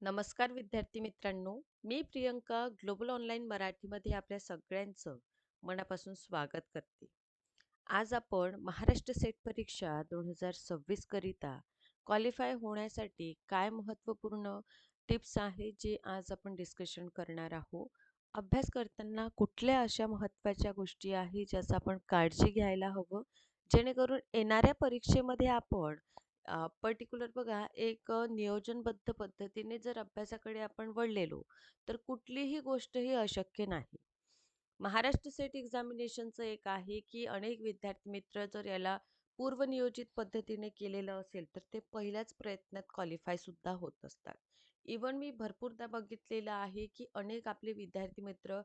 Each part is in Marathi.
नमस्कार विद्यार्थी मित्रांनो, मी प्रियंका ग्लोबल ऑनलाईन मराठीमध्ये आपल्या सगळ्यांचं मनापासून स्वागत करते. आज आपण महाराष्ट्र सेट परीक्षा 2026 करिता क्वालिफाय होण्यासाठी काय महत्त्वपूर्ण टिप्स आहे जे आज आपण डिस्कशन करणार आहोत. अभ्यास करताना कुठल्या अशा महत्त्वाच्या गोष्टी आहे ज्याचा आपण काळजी घ्यायला हवं, जेणेकरून येणाऱ्या परीक्षेमध्ये आपण पर्टिक्युलर बघा एक नियोजनबद्ध पद्धतीने जर अभ्यासाकडे आपण वळलेलो तर कुठलीही गोष्ट ही अशक्य नाही. महाराष्ट्र सेट एक्झामिनेशनचं एक आहे की अनेक विद्यार्थी मित्र जर याला पूर्वनियोजित पद्धतीने केलेलं असेल तर ते पहिल्याच प्रयत्नात क्वालिफाय सुद्धा होत असतात. इवन मी भरपूरदा बघितलेलं आहे की अनेक आपले विद्यार्थी मित्र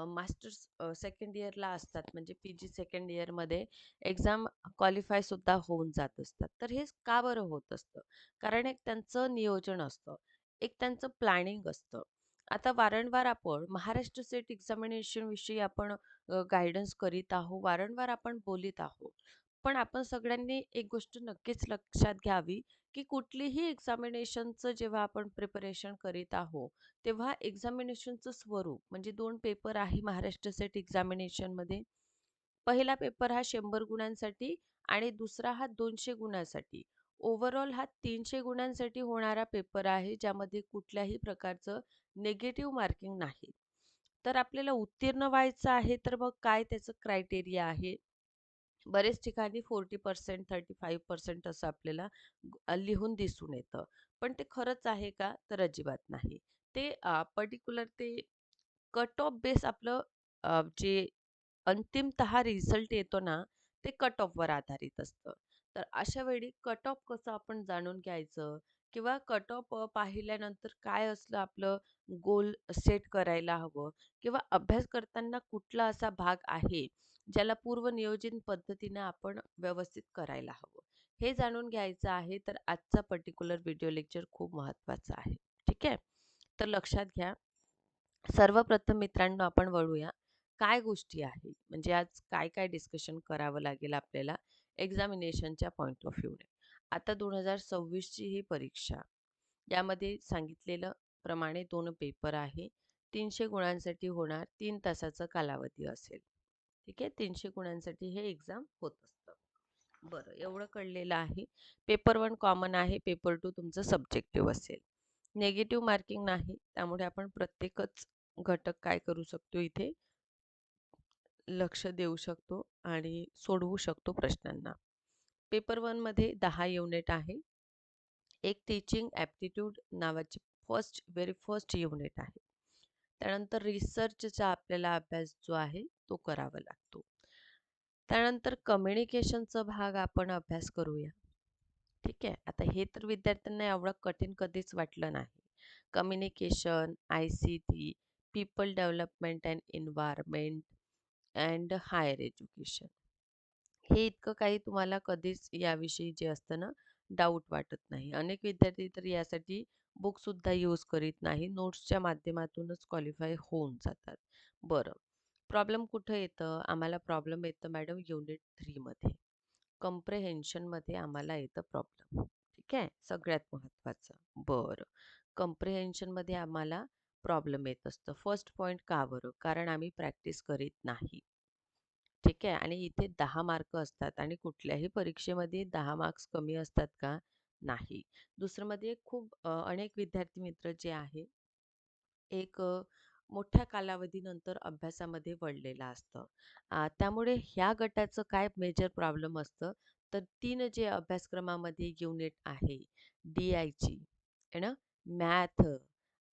मास्टर्स सेकंड इयरला असतात, म्हणजे पी-जी सेकंड इयरमध्ये एक्झाम क्वालिफाय सुद्धा होऊन जात असतात. तर हे का बरं होत असतं? कारण एक त्यांचं नियोजन असतं, एक त्यांचं प्लॅनिंग असतं. आता वारंवार आपण महाराष्ट्र सेट एक्झामिनेशन विषयी आपण गाईडन्स करीत आहोत, वारंवार आपण बोलीत आहोत. पण आपण सगळ्यांनी एक गोष्ट नक्कीच लक्षात घ्यावी, की कुठलीही एक्झामिनेशनचं जेव्हा आपण प्रिपरेशन करीत आहोत, तेव्हा एक्झामिनेशनचं स्वरूप म्हणजे 2 पेपर आहे महाराष्ट्र सेट एक्झामिनेशनमध्ये. पहिला पेपर हा 100 गुणांसाठी आणि दुसरा हा 200 गुणांसाठी. ओव्हरऑल हा 300 गुणांसाठी होणारा पेपर आहे, ज्यामध्ये कुठल्याही प्रकारचं निगेटिव्ह मार्किंग नाही. तर आपल्याला उत्तीर्ण व्हायचं आहे, तर मग काय त्याचं क्रायटेरिया आहे? बरेच ठिकाणी 40% 35% असं आपल्याला लिहून दिसून येतं. पण ते खरंच आहे का? तर अजिबात नाही. ते पर्टिक्युलर ते कट ऑफ बेस आपलं जे अंतिमतः रिझल्ट येतो ना, ते कट ऑफवर आधारित असतं. तर अशा वेळी कट ऑफ कसं आपण जाणून घ्यायचं किंवा कट ऑफ पाहिल्यानंतर काय असलं आपलं गोल सेट करायला हवं किंवा अभ्यास करताना कुठला असा भाग आहे, ज्याला पूर्वनियोजित पद्धतीने आपण व्यवस्थित करायला हवं. हे जाणून घ्यायचं आहे, तर आजचा पर्टिक्युलर व्हिडिओ लेक्चर खूप महत्त्वाचा आहे. ठीक आहे? तर लक्षात घ्या. सर्वप्रथम मित्रांनो आपण वळूया. काय गोष्टी आहेत? म्हणजे आज काय-काय डिस्कशन करावं लागेल आपल्याला एक्झामिनेशनच्या पॉइंट ऑफ व्ह्यूने. आता 2026 ची ही परीक्षा. यामध्ये सांगितलेलं प्रमाणे 2 पेपर आहे. 300 गुणांसाठी होणार 3 तासाचा कालावधी असेल. ठीक आहे. 300 गुणांसाठी हे एक्झाम होत असतं. बरं, एवढं कळलेलं आहे. पेपर 1 कॉमन आहे. पेपर 2 तुमचं सब्जेक्टिव्ह असेल. निगेटिव्ह मार्किंग नाही. त्यामुळे आपण प्रत्येकच घटक काय करू शकतो इथे लक्ष देऊ शकतो आणि सोडवू शकतो प्रश्नांना. पेपर 1 मध्ये 10 युनिट आहे. एक टीचिंग ॲप्टिट्यूड नावाची व्हेरी फर्स्ट युनिट आहे. त्यानंतर रिसर्चचा आपल्याला अभ्यास जो आहे तो करावा लागतो. त्यानंतर कम्युनिकेशनचा भाग आपण अभ्यास करूया. ठीक आहे. आता हे तर विद्यार्थ्यांना एवढं कठीण कधीच वाटलं नाही. Communication, ICT, people development and environment and higher education. हे इतकं काही तुम्हाला कधीच याविषयी जे असतं ना, डाऊट वाटत नाही. अनेक विद्यार्थी तर यासाठी बुकसुद्धा यूज करीत नाही. नोट्सच्या माध्यमातूनच क्वालिफाय होऊन जातात. बरं, प्रॉब्लेम कुठं येतं? आम्हाला प्रॉब्लेम येतं मॅडम युनिट 3 मध्ये. कम्प्रेहेन्शनमध्ये आम्हाला येतं प्रॉब्लेम. ठीक आहे? सगळ्यात महत्त्वाचं. बरं, कम्प्रेहेन्शनमध्ये आम्हाला प्रॉब्लेम येत असतं. फर्स्ट पॉइंट का बरं? कारण आम्ही प्रॅक्टिस करीत नाही. ठीक आहे. आणि इथे 10 मार्क असतात आणि कुठल्याही परीक्षेमध्ये 10 मार्क्स कमी असतात का? नाही. दुसरं मध्ये खूप अनेक विद्यार्थी मित्र जे आहे, एक मोठ्या कालावधीनंतर अभ्यासामध्ये वळलेलं असतं. त्यामुळे ह्या गटाचं काय मेजर प्रॉब्लेम असतं, तर 3 जे अभ्यासक्रमामध्ये युनिट आहे, डी-आयची आहे ना, मॅथ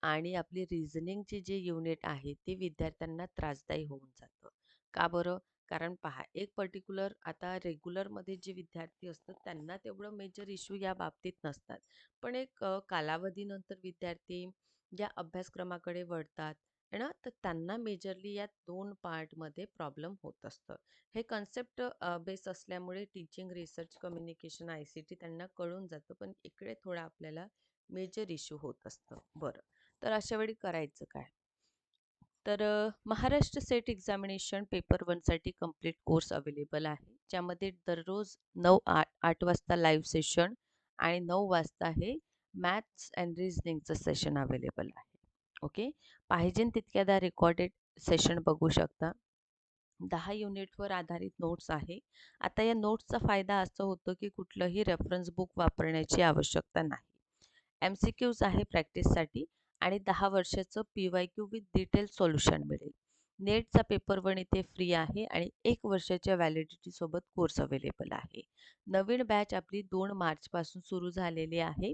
आणि आपली रिझनिंगची जे युनिट आहे, ते विद्यार्थ्यांना त्रासदायी होऊन जातं. का बरं? कारण पहा, एक पर्टिक्युलर आता रेग्युलरमध्ये जे विद्यार्थी असतात, त्यांना तेवढं मेजर इश्यू या बाबतीत नसतात. पण एक कालावधीनंतर विद्यार्थी ज्या अभ्यासक्रमाकडे वळतात आहे ना, तर त्यांना मेजरली या 2 पार्टमध्ये प्रॉब्लेम होत असतं. हे कन्सेप्ट बेस असल्यामुळे टीचिंग, रिसर्च, कम्युनिकेशन, आय-सी-टी त्यांना कळून जातं. पण इकडे थोडा आपल्याला मेजर इश्यू होत असतं. बरं, तर अशा वेळी करायचं काय? तर महाराष्ट्र सेट एक्झामिनेशन पेपर 1 साठी कंप्लीट कोर्स अवेलेबल आहे. ज्यामध्ये दररोज 9-8 वाजता लाईव्ह सेशन आणि 9 वाजता हे मॅथ्स अँड रिझनिंगचं सेशन अवेलेबल आहे. ओके. पाहिजे तितक्यादा रेकॉर्डेड सेशन बघू शकता. 10 युनिटवर आधारित नोट्स आहे. आता या नोट्सचा फायदा असं होतो, की कुठलंही रेफरन्स बुक वापरण्याची आवश्यकता नाही. MCQs आहे प्रॅक्टिससाठी आणि 10 वर्षाचं PYQ विथ डिटेल सोल्युशन मिळेल. नेटचा पेपर 1 इथे फ्री आहे आणि 1 वर्षाच्या व्हॅलिडिटीसोबत कोर्स अवेलेबल आहे. नवीन बॅच आपली 2 मार्चपासून सुरू झालेली आहे.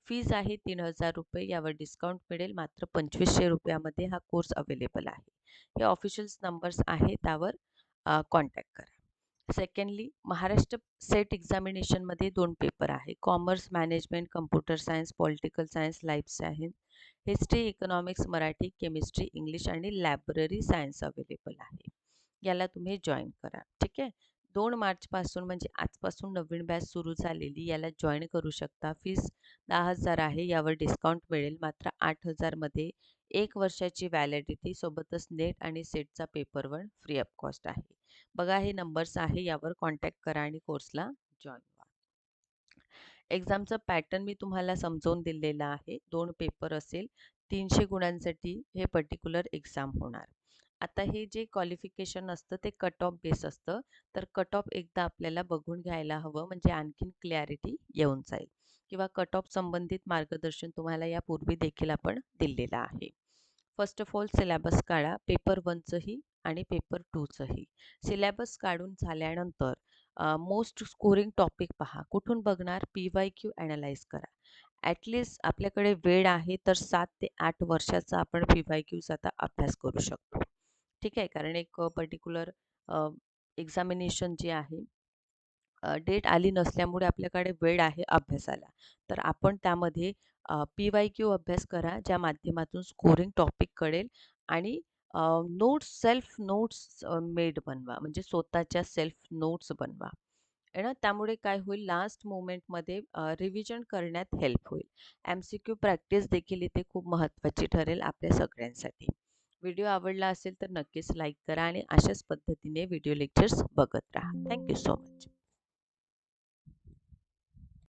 फीज आहे ₹3000. यावर डिस्काउंट मिळेल. मात्र ₹2500 मध्ये हा कोर्स अवेलेबल आहे. हे ऑफिशियल्स नंबर्स आहे, त्यावर कॉन्टॅक्ट करा. सेकंडली, महाराष्ट्र सेट एक्झामिनेशनमध्ये 2 पेपर आहे. Commerce management, computer science, political science, life science, history, economics, Marathi, chemistry, English आणि लायब्ररी सायन्स अवेलेबल आहे. याला तुम्ही जॉईन करा. ठीक आहे. 2 मार्चपासून म्हणजे आजपासून नवीन बॅच सुरू झालेली, याला जॉईन करू शकता. फीस 10,000 आहे. यावर डिस्काउंट मिळेल. मात्र 8,000 मध्ये 1 वर्षाची व्हॅलिडिटी सोबतच नेट आणि सेटचा पेपर 1 फ्री ऑफ कॉस्ट आहे. बघा, हे नंबर्स आहे, यावर कॉन्टॅक्ट करा आणि कोर्सला जॉईन व्हा. एक्झामचं पॅटर्न मी तुम्हाला समजावून दिलेला आहे. 2 पेपर असेल. 300 गुणांसाठी हे पर्टिक्युलर एक्झाम होणार. आता हे जे क्वालिफिकेशन असतं ते कट ऑफ बेस असतं. तर कट ऑफ एकदा आपल्याला बघून घ्यायला हवं, म्हणजे आणखीन क्लॅरिटी येऊन जाईल. किंवा कट ऑफ संबंधित मार्गदर्शन तुम्हाला यापूर्वी देखील आपण दिलेलं आहे. फर्स्ट ऑफ ऑल सिलेबस काढा, पेपर 1चंही आणि पेपर 2चंही. सिलेबस काढून झाल्यानंतर मोस्ट स्कोरिंग टॉपिक पहा. कुठून बघणार? PYQ ॲनलाईज करा. ॲटलीस्ट आपल्याकडे वेळ आहे तर 7 ते 8 वर्षाचा आपण PYQचा आता अभ्यास करू शकतो. ठीक आहे. कारण एक पर्टिक्युलर एक्झामिनेशन जी आहे, डेट आली नसल्यामुळे आपल्याकडे वेळ आहे अभ्यासाला. तर आपण त्यामध्ये PYQ अभ्यास करा, ज्या माध्यमातून स्कोरिंग टॉपिक कळेल आणि नोट्स, सेल्फ नोट्स मेड बनवा. म्हणजे स्वतःच्या सेल्फ नोट्स बनवा. आहे ना, त्यामुळे काय होईल, लास्ट मोमेंटमध्ये रिव्हिजन करण्यात हेल्प होईल. MCQ प्रॅक्टिस देखील इथे खूप महत्त्वाची ठरेल आपल्या सगळ्यांसाठी. व्हिडिओ आवडला असेल तर नक्कीच लाईक करा आणि अशाच पद्धतीने व्हिडिओ लेक्चर्स बघत राहा. Thank so much.